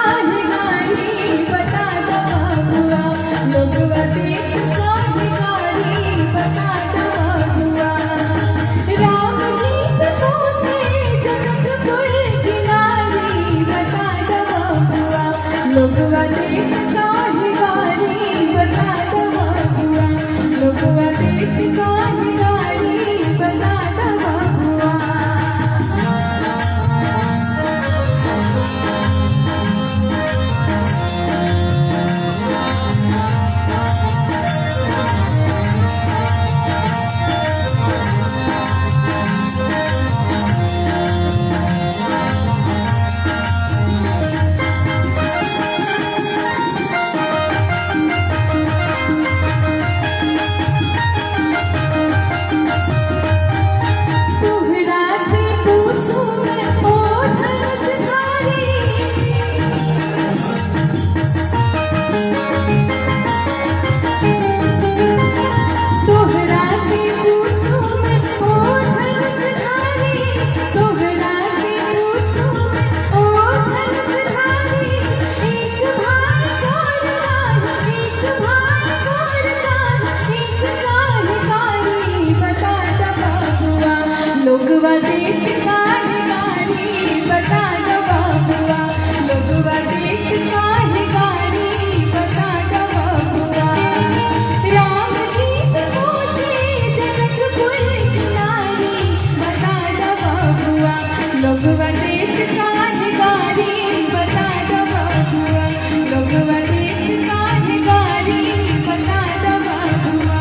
काहे गाड़ी बता दो बबुआ लोगवा देख काहे गाड़ी बता दो बबुआ राम जी से पूछे जनकपुर की नारी बता दो बबुआ लोगवा देख काहे गाड़ी बता दो बबुआ लोगवा देख काहे गाड़ी बता दो बबुआ। तोहरा से पूछूं मैं ओ धनुषधारी तोहरा से पूछूं मैं ओ धनुषधारी तोहरा से पूछूं मैं ओ धनुषधारी एक भाई गोरदान एक भाई गोरदान एक काहे गाड़ी बता दो बबुआ लोगवा देख काहे गाड़ी बता दो बबुआ लोगवा देख काहे गाड़ी बता दो बबुआ राम जी से पूछे जनकपुर की नारी बता दो बबुआ लोगवा देख काहे गाड़ी बता दो बबुआ लोगवा देख काहे गाड़ी बता दो बबुआ।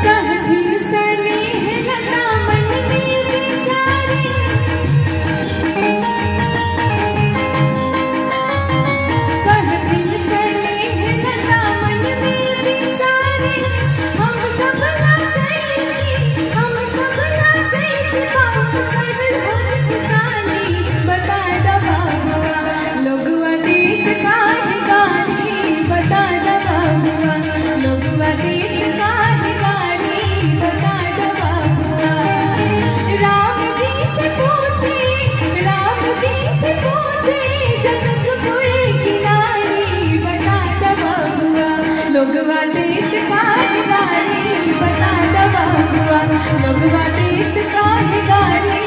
कहती सनेह लता मन में बिचारी कहती सनेह लता मन में बिचारी हम सब ना गई हम सब ना गई बाप कर धन किसानी बता दो बबुआ लोगवा देख काहे गाड़ी बता दो बबुआ लोगवा देख काहे गाड़ी बता दो बबुआ राम जी से पूछे जनकपुर की नारी बता दो बबुआ लोगवा देख काहे गाड़ी बता दो बबुआ लोगवा देख काहे गाड़ी